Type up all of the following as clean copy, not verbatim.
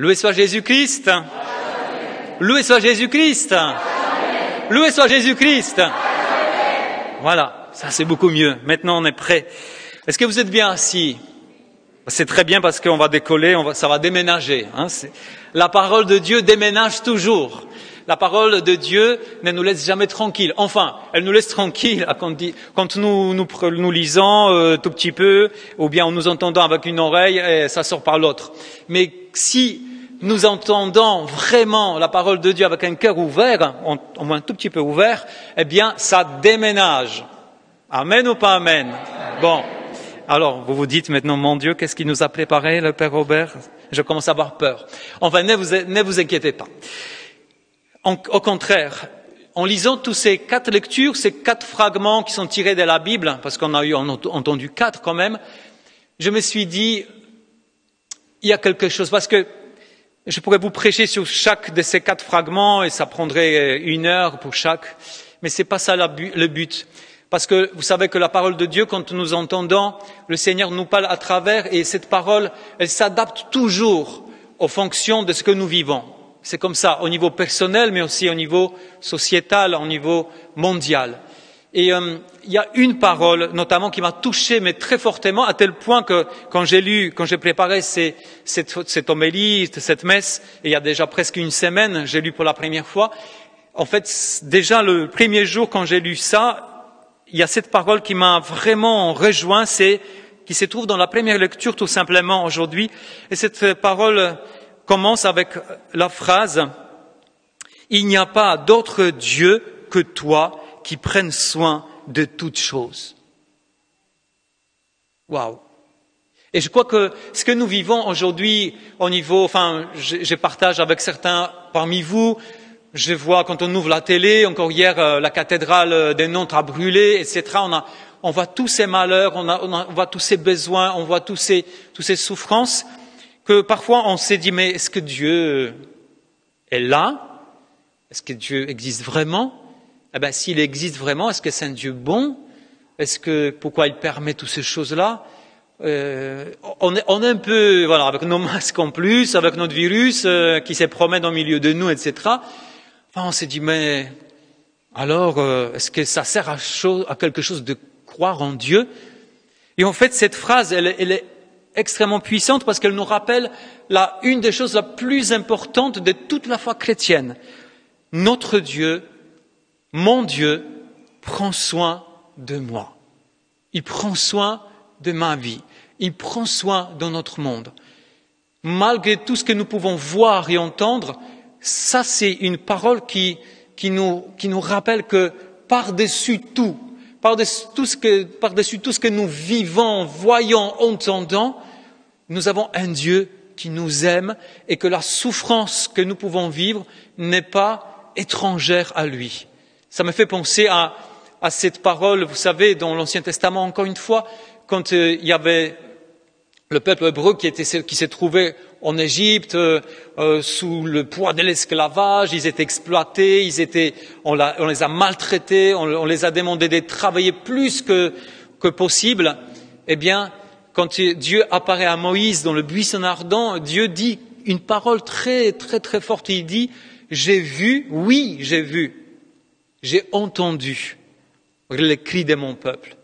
Loué soit Jésus-Christ. Loué soit Jésus-Christ. Loué soit Jésus-Christ. Voilà, ça c'est beaucoup mieux. Maintenant on est prêt. Est-ce que vous êtes bien assis? C'est très bien parce qu'on va décoller, ça va déménager. La parole de Dieu déménage toujours. La parole de Dieu ne nous laisse jamais tranquilles. Enfin, elle nous laisse tranquilles quand nous lisons tout petit peu, ou bien en nous entendant avec une oreille et ça sort par l'autre. Mais si nous entendons vraiment la parole de Dieu avec un cœur ouvert, au moins un tout petit peu ouvert, eh bien, ça déménage. Amen ou pas amen? Bon. Alors, vous vous dites maintenant, mon Dieu, qu'est-ce qu'il nous a préparé, le Père Robert? Je commence à avoir peur. Enfin, ne vous inquiétez pas. Au contraire, en lisant tous ces 4 lectures, ces 4 fragments qui sont tirés de la Bible, parce qu'on a entendu 4 quand même, je me suis dit, il y a quelque chose, parce que je pourrais vous prêcher sur chaque de ces 4 fragments et ça prendrait 1 heure pour chaque, mais c'est pas ça le but. Parce que vous savez que la parole de Dieu, quand nous entendons, le Seigneur nous parle à travers et cette parole, elle s'adapte toujours aux fonctions de ce que nous vivons. C'est comme ça au niveau personnel, mais aussi au niveau sociétal, au niveau mondial. Et il y a une parole, notamment, qui m'a touché, mais très fortement, à tel point que quand j'ai préparé cette homélie, cette messe, et il y a déjà presque 1 semaine, j'ai lu pour la première fois. En fait, déjà le premier jour, quand j'ai lu ça, il y a cette parole qui m'a vraiment rejoint, qui se trouve dans la première lecture tout simplement aujourd'hui. Et cette parole commence avec la phrase « Il n'y a pas d'autre Dieu que toi qui prenne soin de toutes choses. » Waouh! Et je crois que ce que nous vivons aujourd'hui au niveau, je partage avec certains parmi vous, je vois quand on ouvre la télé, encore hier, la cathédrale des Nantes a brûlé, etc. On voit tous ces malheurs, on voit tous ces besoins, on voit toutes ces souffrances, que parfois on s'est dit, mais est-ce que Dieu est là? Est-ce que Dieu existe vraiment? Eh bien, s'il existe vraiment, est-ce que c'est un Dieu bon? Pourquoi il permet toutes ces choses-là? On est un peu, voilà, avec nos masques en plus, avec notre virus qui se promène au milieu de nous, etc. Enfin, on s'est dit, mais alors, est-ce que ça sert à quelque chose de croire en Dieu? Et en fait, cette phrase, elle est extrêmement puissante parce qu'elle nous rappelle une des choses la plus importantes de toute la foi chrétienne. Notre Dieu, mon Dieu, prend soin de moi. Il prend soin de ma vie. Il prend soin de notre monde. Malgré tout ce que nous pouvons voir et entendre, ça c'est une parole qui nous rappelle que par-dessus tout, par-dessus tout ce que nous vivons, voyons, entendons, nous avons un Dieu qui nous aime et que la souffrance que nous pouvons vivre n'est pas étrangère à lui. Ça me fait penser à cette parole, vous savez, dans l'Ancien Testament, encore une fois, quand il y avait le peuple hébreu qui s'est trouvé en Égypte sous le poids de l'esclavage, ils étaient exploités, on les a maltraités, on les a demandé de travailler plus que possible. Eh bien, quand Dieu apparaît à Moïse dans le buisson ardent, Dieu dit une parole très très très forte. Il dit « J'ai vu, oui j'ai vu, j'ai entendu les cris de mon peuple ».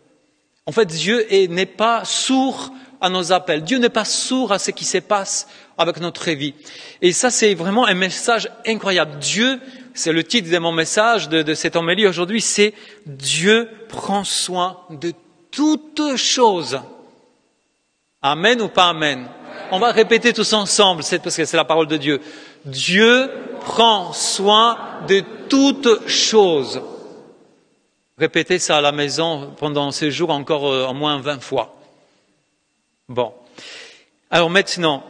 En fait, Dieu n'est pas sourd à nos appels. Dieu n'est pas sourd à ce qui se passe avec notre vie. Et ça, c'est vraiment un message incroyable. Dieu, c'est le titre de mon message, de cette homélie aujourd'hui, c'est « Dieu prend soin de toutes choses ». Amen ou pas amen? On va répéter tous ensemble, parce que c'est la parole de Dieu. Dieu prend soin de toutes choses. Répétez ça à la maison pendant ces jours encore au moins 20 fois. Bon. Alors maintenant,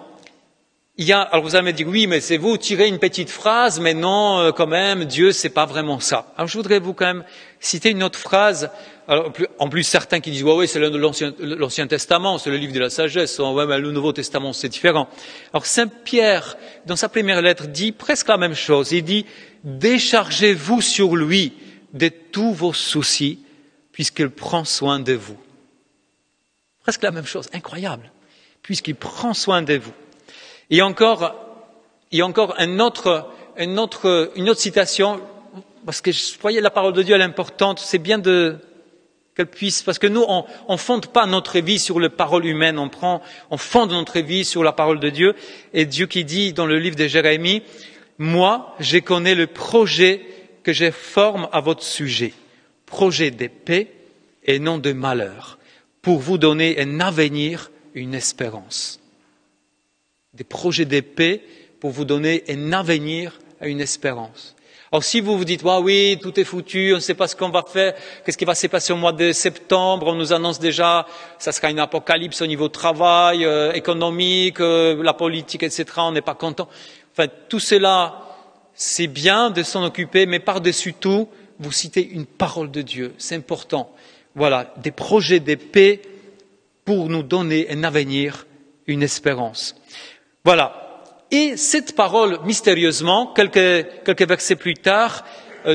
alors vous allez me dire, oui, mais c'est vous tirez une petite phrase, mais non, quand même, Dieu, c'est pas vraiment ça. Alors je voudrais vous quand même citer une autre phrase. Alors, en plus, certains qui disent, ouais, c'est l'Ancien Testament, c'est le livre de la sagesse. Ouais, mais le Nouveau Testament, c'est différent. Alors Saint Pierre, dans sa première lettre, dit presque la même chose. Il dit, déchargez-vous sur lui de tous vos soucis, puisqu'il prend soin de vous. Presque la même chose, incroyable, puisqu'il prend soin de vous. Et encore, il y a encore une autre citation, parce que je voyais la parole de Dieu, elle est importante, c'est bien qu'elle puisse, parce que nous, on fonde pas notre vie sur les paroles humaines, on fonde notre vie sur la parole de Dieu, et Dieu qui dit dans le livre de Jérémie, moi, je connais le projet que je forme à votre sujet, projet de paix et non de malheur, pour vous donner un avenir, une espérance. Des projets de paix pour vous donner un avenir et une espérance. Alors si vous vous dites, ah oui, tout est foutu, on ne sait pas ce qu'on va faire, qu'est-ce qui va se passer au mois de septembre, on nous annonce déjà, ça sera une apocalypse au niveau travail, économique, la politique, etc., on n'est pas content. Enfin, tout cela, c'est bien de s'en occuper, mais par-dessus tout, vous citez une parole de Dieu, c'est important. Voilà, des projets de paix pour nous donner un avenir, une espérance. Voilà. Et cette parole, mystérieusement, quelques versets plus tard,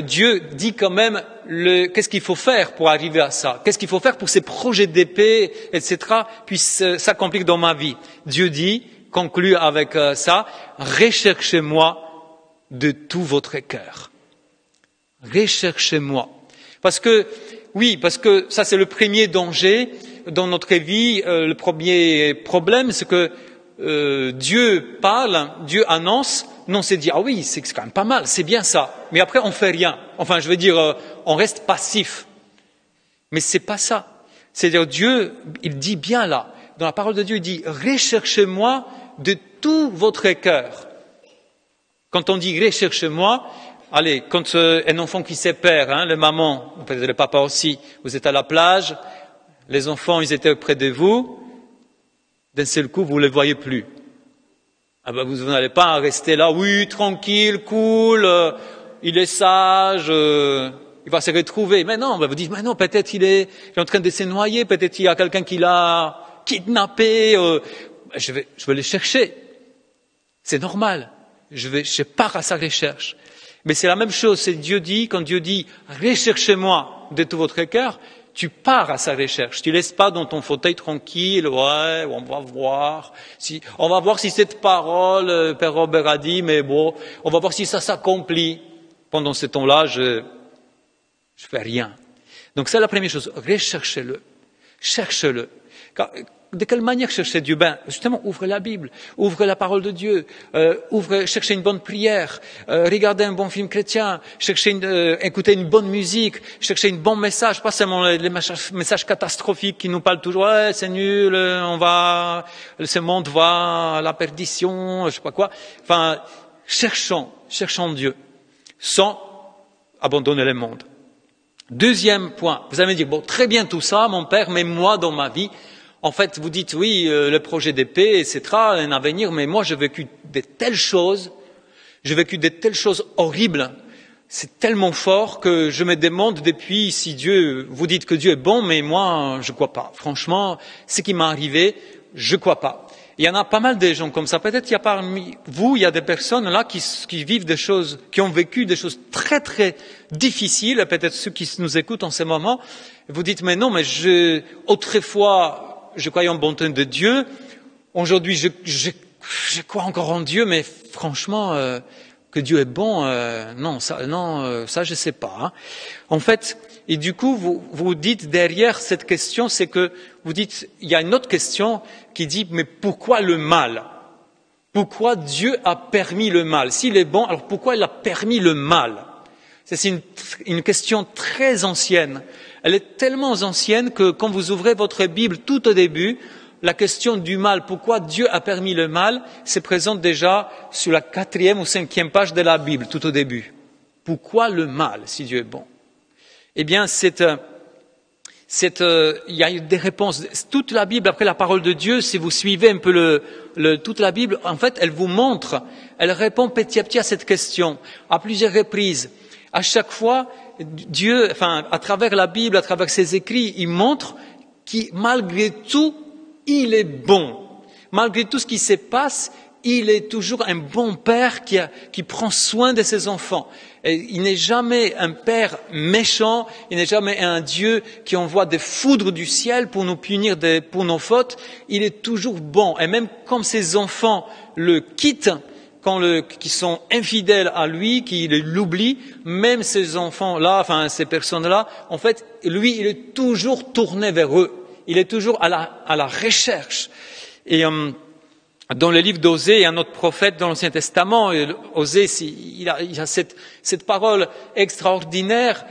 Dieu dit quand même qu'est-ce qu'il faut faire pour arriver à ça, qu'est-ce qu'il faut faire pour que ces projets de paix, etc., puissent s'accomplir dans ma vie. Dieu dit, conclut avec ça, recherchez-moi de tout votre cœur. Recherchez-moi. Parce que ça c'est le premier danger dans notre vie, le premier problème, c'est que Dieu parle, Dieu annonce, non, c'est dire, ah oui, c'est quand même pas mal, c'est bien ça. Mais après, on fait rien. Enfin, je veux dire, on reste passif. Mais c'est pas ça. C'est-à-dire, Dieu, il dit bien là, dans la parole de Dieu, il dit, recherchez-moi de tout votre cœur. Quand on dit recherchez-moi, allez, quand un enfant qui se perd, le maman, peut-être le papa aussi, vous êtes à la plage, les enfants, ils étaient près de vous, d'un seul coup, vous ne les voyez plus. Ah ben, vous n'allez pas rester là, oui, tranquille, cool, il est sage, il va se retrouver. Mais non, vous dites, mais non, peut-être il est en train de se noyer, peut-être il y a quelqu'un qui l'a kidnappé, je vais le chercher. C'est normal. Je pars à sa recherche. Mais c'est la même chose, c'est Dieu dit, quand Dieu dit, recherchez-moi de tout votre cœur, tu pars à sa recherche. Tu ne laisses pas dans ton fauteuil tranquille, ouais, on va voir si cette parole, Père Robert a dit, mais bon, on va voir si ça s'accomplit. Pendant ce temps-là, je fais rien. Donc c'est la première chose, recherchez-le, cherchez-le. De quelle manière chercher Dieu? Justement, ouvrez la Bible, ouvrez la parole de Dieu, cherchez une bonne prière, regardez un bon film chrétien, écoutez une bonne musique, cherchez un bon message, pas seulement les messages catastrophiques qui nous parlent toujours, ouais, c'est nul, ce monde va à la perdition, je sais pas quoi. Enfin, cherchons Dieu, sans abandonner le monde. Deuxième point, vous allez me dire, bon, très bien tout ça, mon père, mais moi, dans ma vie, en fait, vous dites, oui, le projet de paix, etc., un avenir, mais moi, j'ai vécu de telles choses horribles, c'est tellement fort que je me demande depuis si vous dites que Dieu est bon, mais moi, je crois pas. Franchement, ce qui m'est arrivé, je crois pas. Il y en a pas mal de gens comme ça. Peut-être qu'il y a parmi vous, il y a des personnes là qui vivent des choses, qui ont vécu des choses très, très difficiles. Peut-être ceux qui nous écoutent en ce moment. Vous dites, mais non, mais autrefois, je croyais en bonté de Dieu. Aujourd'hui, je crois encore en Dieu, mais franchement, que Dieu est bon, ça je sais pas. Hein. En fait, et du coup, vous dites derrière cette question, c'est que vous dites, il y a une autre question qui dit, mais pourquoi le mal? Pourquoi Dieu a permis le mal? S'il est bon, alors pourquoi il a permis le mal? C'est une question très ancienne. Elle est tellement ancienne que quand vous ouvrez votre Bible tout au début, la question du mal, pourquoi Dieu a permis le mal, se présente déjà sur la 4e ou 5e page de la Bible, tout au début. Pourquoi le mal, si Dieu est bon? Eh bien, il y a des réponses. Toute la Bible, après la parole de Dieu, si vous suivez un peu toute la Bible, en fait, elle vous montre, elle répond petit à petit à cette question, à plusieurs reprises. À chaque fois, Dieu, à travers la Bible, à travers ses écrits, il montre qu'il, malgré tout, il est bon. Malgré tout ce qui se passe, il est toujours un bon père qui prend soin de ses enfants. Et il n'est jamais un père méchant, il n'est jamais un Dieu qui envoie des foudres du ciel pour nous punir pour nos fautes. Il est toujours bon. Et même quand ses enfants le quittent, qui sont infidèles à lui, qui l'oublient, même ces enfants-là, enfin ces personnes-là, en fait, lui, il est toujours tourné vers eux. Il est toujours à la recherche. Et dans le livre d'Osée, il y a un autre prophète dans l'Ancien Testament, Osée, il a cette parole extraordinaire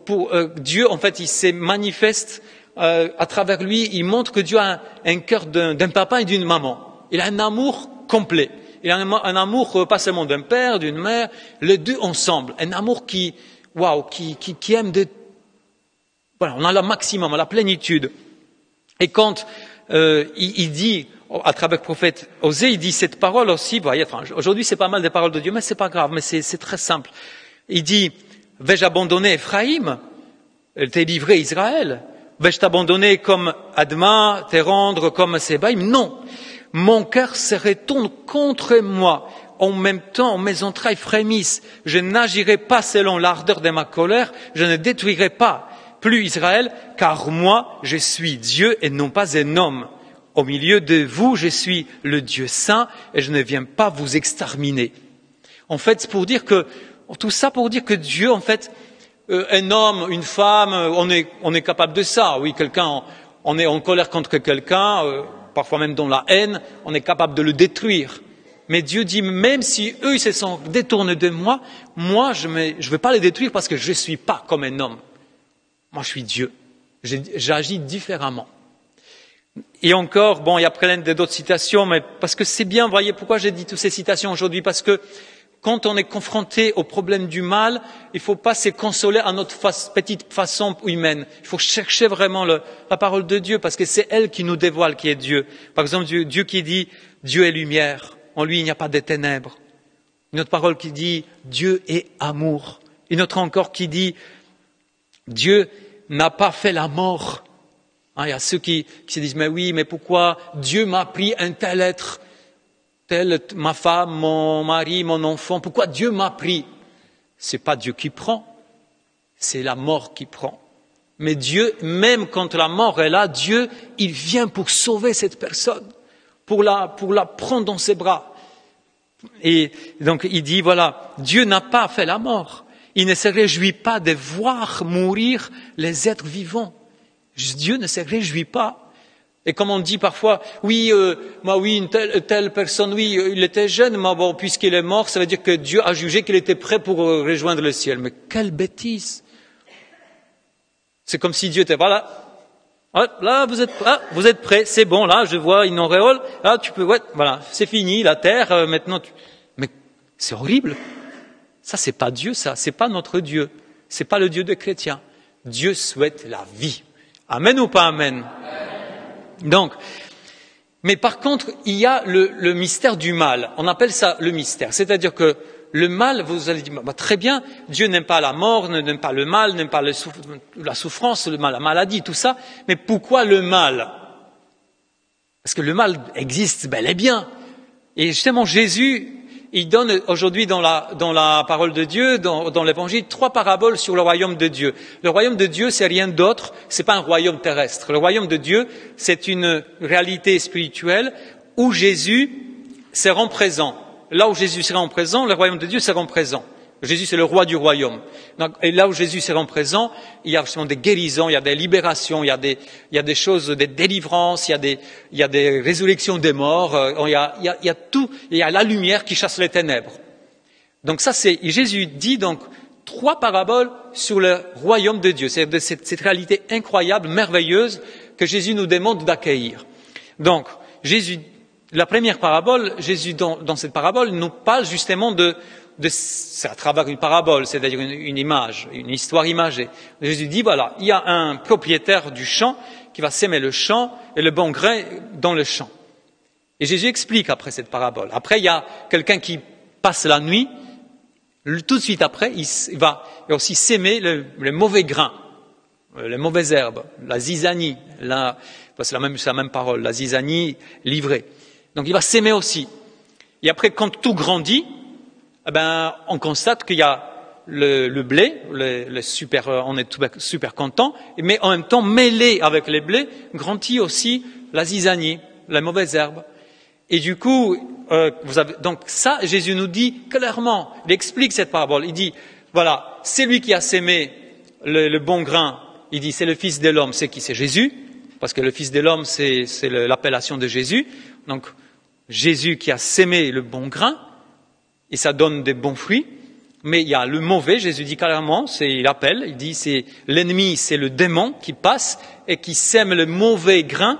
pour Dieu, en fait, il se manifeste à travers lui, il montre que Dieu a un cœur d'un papa et d'une maman. Il a un amour complet. Il a un amour pas seulement d'un père, d'une mère, les deux ensemble. Un amour qui aime voilà, on a le maximum, la plénitude. Et quand il dit, à travers le prophète Osée, il dit cette parole aussi, voyez, enfin, aujourd'hui c'est pas mal des paroles de Dieu, mais c'est pas grave, mais c'est très simple. Il dit, vais-je abandonner Ephraïm? T'es livré Israël? Vais-je t'abandonner comme Adma, te rendre comme Sébaïm? Non. Mon cœur se retourne contre moi. En même temps, mes entrailles frémissent. Je n'agirai pas selon l'ardeur de ma colère. Je ne détruirai pas plus Israël, car moi, je suis Dieu et non pas un homme. Au milieu de vous, je suis le Dieu saint et je ne viens pas vous exterminer. En fait, c'est pour dire que, tout ça pour dire que Dieu, en fait, un homme, une femme, on est capable de ça. Oui, on est en colère contre quelqu'un, parfois même dans la haine, on est capable de le détruire. Mais Dieu dit, même si eux, ils se sont détournés de moi, je ne vais pas les détruire parce que je ne suis pas comme un homme. Moi, je suis Dieu. J'agis différemment. Et encore, bon, il y a plein d'autres citations, mais parce que c'est bien, voyez, pourquoi j'ai dit toutes ces citations aujourd'hui? Parce que quand on est confronté au problème du mal, il ne faut pas se consoler à notre petite façon humaine. Il faut chercher vraiment la parole de Dieu, parce que c'est elle qui nous dévoile qui est Dieu. Par exemple, Dieu qui dit « Dieu est lumière », en lui il n'y a pas de ténèbres. Une autre parole qui dit « Dieu est amour ». Une autre encore qui dit « Dieu n'a pas fait la mort ». Il y a ceux qui se disent « Mais oui, mais pourquoi Dieu m'a pris un tel être ?» ma femme, mon mari, mon enfant, pourquoi Dieu m'a pris? C'est pas Dieu qui prend, c'est la mort qui prend. Mais Dieu, même quand la mort est là, Dieu, il vient pour sauver cette personne, pour la prendre dans ses bras. Et donc il dit, voilà, Dieu n'a pas fait la mort. Il ne se réjouit pas de voir mourir les êtres vivants. Dieu ne se réjouit pas. Et comme on dit parfois, oui, une telle personne, oui, il était jeune, mais bon, puisqu'il est mort, ça veut dire que Dieu a jugé qu'il était prêt pour rejoindre le ciel. Mais quelle bêtise! C'est comme si Dieu était, voilà, là, vous êtes prêts, c'est bon, là, je vois une auréole, là, tu peux, ouais, voilà, c'est fini, la terre, maintenant, mais c'est horrible. Ça, c'est pas Dieu, ça, c'est pas notre Dieu. C'est pas le Dieu des chrétiens. Dieu souhaite la vie. Amen ou pas amen? Donc, mais par contre, il y a le mystère du mal. On appelle ça le mystère. C'est-à-dire que le mal, vous allez dire, très bien, Dieu n'aime pas la mort, n'aime pas le mal, n'aime pas la souffrance, la maladie, tout ça. Mais pourquoi le mal? Parce que le mal existe bel et bien. Et justement, Jésus, il donne aujourd'hui dans la parole de Dieu, dans l'évangile, 3 paraboles sur le royaume de Dieu. Le royaume de Dieu, c'est rien d'autre, c'est pas un royaume terrestre. Le royaume de Dieu, c'est une réalité spirituelle où Jésus se rend présent. Là où Jésus se rend présent, le royaume de Dieu se rend présent. Jésus, c'est le roi du royaume. Donc, et là où Jésus se rend présent, il y a justement des guérisons, il y a des libérations, il y a des choses, des délivrances, il y a des résurrections des morts, il y a tout, il y a la lumière qui chasse les ténèbres. Donc ça, Jésus dit donc 3 paraboles sur le royaume de Dieu. C'est cette réalité incroyable, merveilleuse, que Jésus nous demande d'accueillir. Donc, la première parabole, Jésus, dans cette parabole, nous parle justement c'est à travers une parabole, c'est-à-dire une image, une histoire imagée. Jésus dit, voilà, il y a un propriétaire du champ qui va s'aimer le champ et le bon grain dans le champ. Et Jésus explique après cette parabole. Après, il y a quelqu'un qui passe la nuit, tout de suite après, il va aussi s'aimer le mauvais grain, les mauvaises herbes, la zizanie, c'est la même parole, la zizanie livrée. Donc il va s'aimer aussi. Et après, quand tout grandit, on constate qu'il y a le blé, on est super content, mais en même temps, mêlé avec les blés, grandit aussi la zizanie, la mauvaise herbe. Et du coup, donc ça, Jésus nous dit clairement, il explique cette parabole. Il dit, voilà, c'est lui qui a sémé le bon grain. Il dit, c'est le Fils de l'homme, c'est qui? C'est Jésus, parce que le Fils de l'homme, c'est l'appellation de Jésus. Donc, Jésus qui a sémé le bon grain, et ça donne des bons fruits. Mais il y a le mauvais, Jésus dit clairement, il appelle, il dit, c'est l'ennemi, c'est le démon qui passe et qui sème le mauvais grain.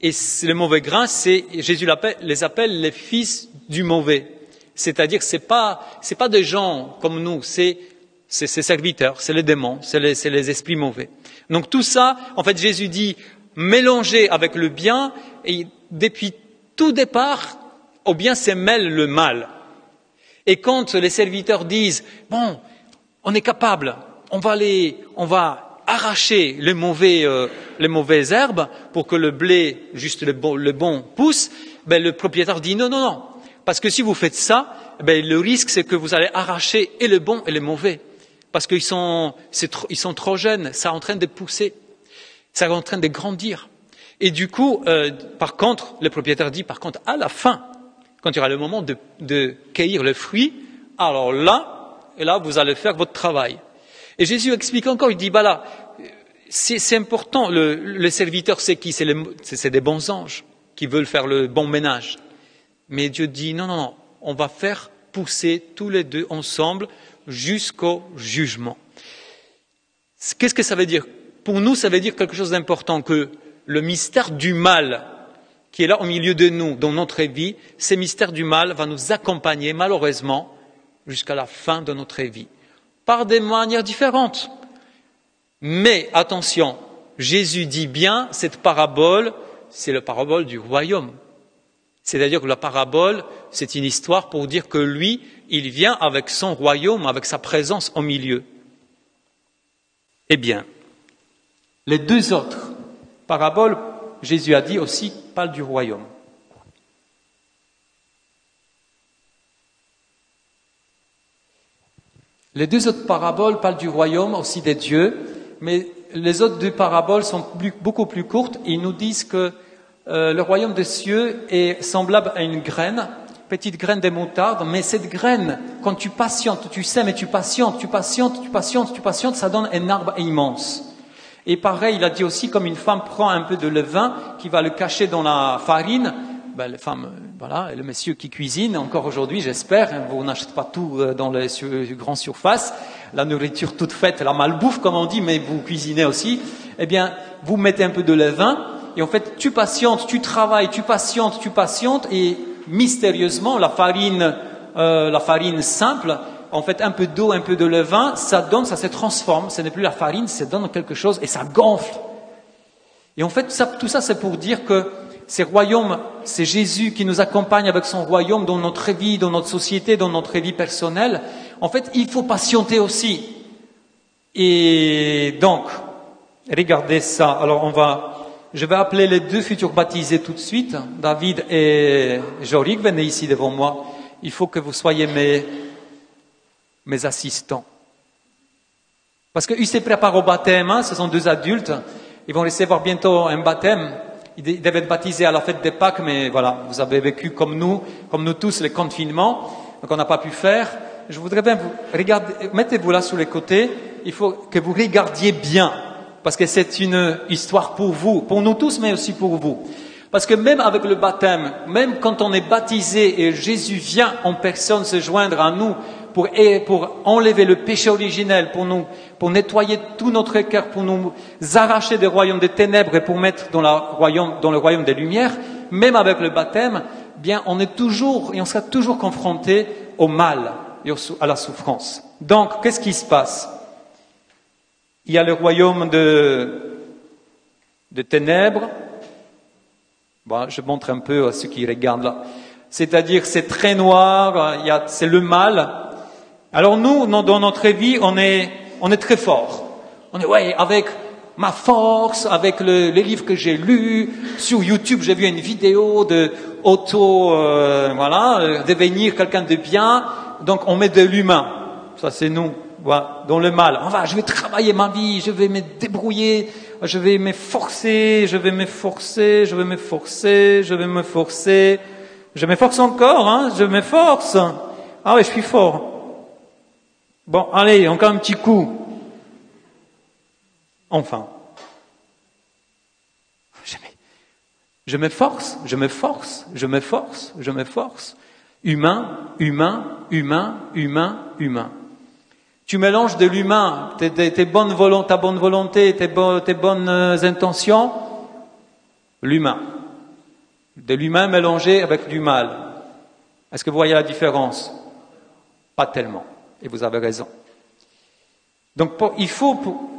Et le mauvais grain, Jésus les appelle les fils du mauvais. C'est-à-dire, c'est pas des gens comme nous, c'est ses serviteurs, c'est les démons, c'est les esprits mauvais. Donc tout ça, en fait, Jésus dit, mélangez avec le bien, et depuis tout départ, au bien se mêle le mal. Et quand les serviteurs disent, bon, on est capable, on va arracher les mauvaises herbes pour que le blé, juste le bon pousse, ben le propriétaire dit non, non, non. Parce que si vous faites ça, ben le risque c'est que vous allez arracher et le bon et le mauvais. Parce qu'ils sont trop jeunes, ça est en train de pousser, ça est en train de grandir. Et du coup, par contre, le propriétaire dit, par contre, à la fin, quand il y aura le moment de cueillir le fruit, alors là, vous allez faire votre travail. Et Jésus explique encore, il dit, bah là, c'est important, le serviteur, c'est qui? C'est des bons anges qui veulent faire le bon ménage. Mais Dieu dit, non, non, non, on va faire pousser tous les deux ensemble jusqu'au jugement. Qu'est-ce que ça veut dire? Pour nous, ça veut dire quelque chose d'important, que le mystère du mal qui est là au milieu de nous, dans notre vie, ce mystère du mal va nous accompagner malheureusement jusqu'à la fin de notre vie, par des manières différentes. Mais attention, Jésus dit bien, cette parabole, c'est la parabole du royaume. C'est-à-dire que la parabole, c'est une histoire pour dire que lui, il vient avec son royaume, avec sa présence au milieu. Eh bien, les deux autres paraboles, Jésus a dit aussi, parlent du royaume. Les deux autres paraboles parlent du royaume, aussi des dieux, mais les autres deux paraboles sont beaucoup plus courtes. Ils nous disent que le royaume des cieux est semblable à une graine, petite graine de moutarde, mais cette graine, quand tu patientes, tu sèmes et tu patientes, ça donne un arbre immense. Et pareil, il a dit aussi, comme une femme prend un peu de levain, qui va le cacher dans la farine, ben, les femmes, voilà, et le monsieur qui cuisine, encore aujourd'hui, j'espère, hein, vous n'achetez pas tout dans les grandes surfaces, la nourriture toute faite, la malbouffe, comme on dit, mais vous cuisinez aussi, eh bien, vous mettez un peu de levain, et en fait, tu patientes, tu travailles, tu patientes, et mystérieusement, la farine simple, en fait, un peu d'eau, un peu de levain, ça se transforme, ce n'est plus la farine, ça donne quelque chose, et ça gonfle. Et en fait, tout ça, c'est pour dire que ces royaumes, c'est Jésus qui nous accompagne avec son royaume dans notre vie, dans notre société, dans notre vie personnelle. En fait, il faut patienter aussi. Et donc, regardez ça. Alors, je vais appeler les deux futurs baptisés tout de suite, David et Jorik, venez ici devant moi. Il faut que vous soyez mes assistants. Parce qu'ils se préparent au baptême, hein, ce sont deux adultes. Ils vont recevoir bientôt un baptême. Ils devaient être baptisés à la fête des Pâques, mais voilà, vous avez vécu comme nous tous, les confinements, donc on n'a pas pu faire. Je voudrais bien mettez-vous là sur les côtés, il faut que vous regardiez bien, parce que c'est une histoire pour vous, pour nous tous, mais aussi pour vous. Parce que même avec le baptême, même quand on est baptisé et Jésus vient en personne se joindre à nous pour enlever le péché originel, pour nettoyer tout notre cœur, pour nous arracher des royaumes des ténèbres et pour mettre dans le royaume des lumières, même avec le baptême, bien, on sera toujours confronté au mal et à la souffrance. Donc, qu'est-ce qui se passe? Il y a le royaume de ténèbres. Bon, je montre un peu à ceux qui regardent là. C'est-à-dire, c'est très noir, c'est le mal. Alors nous, dans notre vie, on est très fort. Avec ma force, avec les livres que j'ai lus, sur YouTube, j'ai vu une vidéo de devenir quelqu'un de bien. Donc on met de l'humain. Ça c'est nous, voilà, dans le mal. Je vais travailler ma vie, je vais me débrouiller, je vais me forcer. Je m'efforce encore, hein, je m'efforce. Ah oui, je suis fort. Bon, allez, encore un petit coup. Enfin. Je m'efforce, je m'efforce, je m'efforce, je m'efforce. Humain, humain, humain, humain, humain. Tu mélanges de l'humain, ta bonne volonté, tes bonnes intentions, l'humain. De l'humain mélangé avec du mal. Est-ce que vous voyez la différence? Pas tellement. Et vous avez raison. Donc,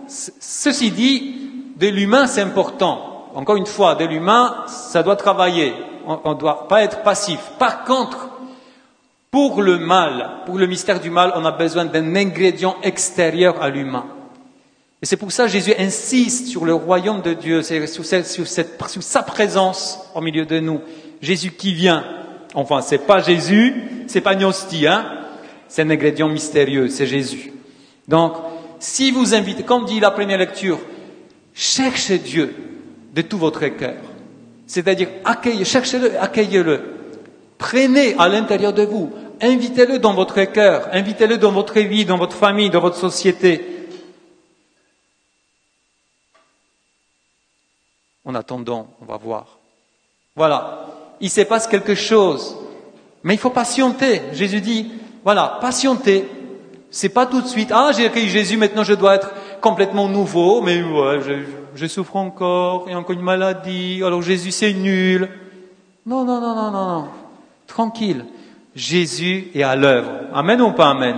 ceci dit, de l'humain, c'est important. Encore une fois, de l'humain, ça doit travailler. On ne doit pas être passif. Par contre, pour le mal, pour le mystère du mal, on a besoin d'un ingrédient extérieur à l'humain. Et c'est pour ça que Jésus insiste sur le royaume de Dieu, sur sa présence au milieu de nous. Jésus qui vient. Enfin, c'est pas Jésus, c'est pas Gnosti, hein. C'est un ingrédient mystérieux, c'est Jésus. Donc, si vous invitez, comme dit la première lecture, cherchez Dieu de tout votre cœur. C'est-à-dire, cherchez-le, accueillez-le. Prenez à l'intérieur de vous, invitez-le dans votre cœur, invitez-le dans votre vie, dans votre famille, dans votre société. En attendant, on va voir. Voilà, il se passe quelque chose, mais il faut patienter. Jésus dit, voilà, patientez. C'est pas tout de suite, ah, j'ai accueilli Jésus, maintenant je dois être complètement nouveau, mais ouais, je souffre encore, il y a encore une maladie, alors Jésus c'est nul. Non, non, non, non, non, non. Tranquille. Jésus est à l'œuvre. Amen ou pas amen?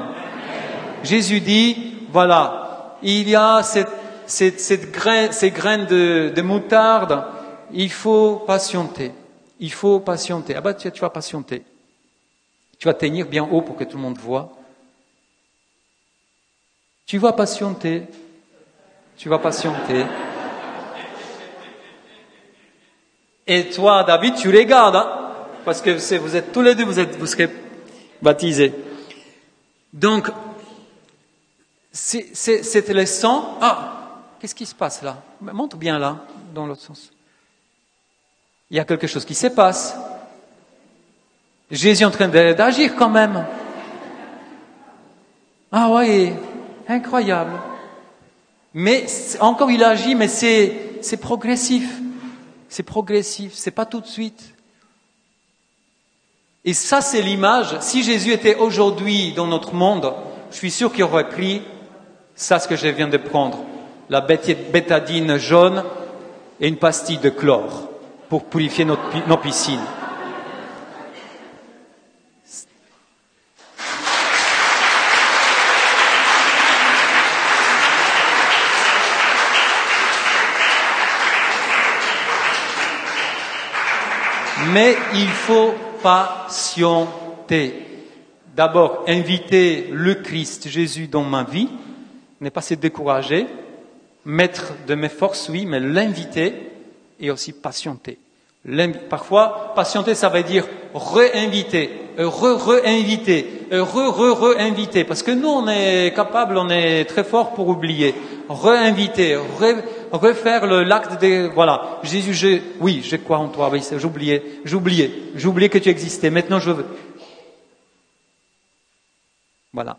Jésus dit, voilà, il y a ces graines de moutarde, il faut patienter. Il faut patienter. Ah ben, tu vas patienter. Tu vas tenir bien haut pour que tout le monde voit. Tu vas patienter. Tu vas patienter. Et toi, David, tu regardes, hein, parce que vous êtes tous les deux, vous serez baptisés. Donc, cette leçon. Ah, qu'est-ce qui se passe là? Montre bien là, dans l'autre sens. Il y a quelque chose qui se passe. Jésus est en train d'agir quand même. Ah oui, incroyable. Mais encore il agit, mais c'est progressif. C'est progressif, c'est pas tout de suite. Et ça, c'est l'image. Si Jésus était aujourd'hui dans notre monde, je suis sûr qu'il aurait pris ça, ce que je viens de prendre, la bétadine jaune et une pastille de chlore pour purifier nos piscines. Mais il faut patienter. D'abord, inviter le Christ, Jésus, dans ma vie, ne pas se décourager, mettre de mes forces, oui, mais l'inviter et aussi patienter. Parfois, patienter, ça veut dire réinviter, réinviter, réinviter, parce que nous, on est capable, on est très fort pour oublier. Réinviter, refaire l'acte de, voilà, Jésus, je crois en toi, oui, j'oubliais que tu existais, maintenant je veux. Voilà.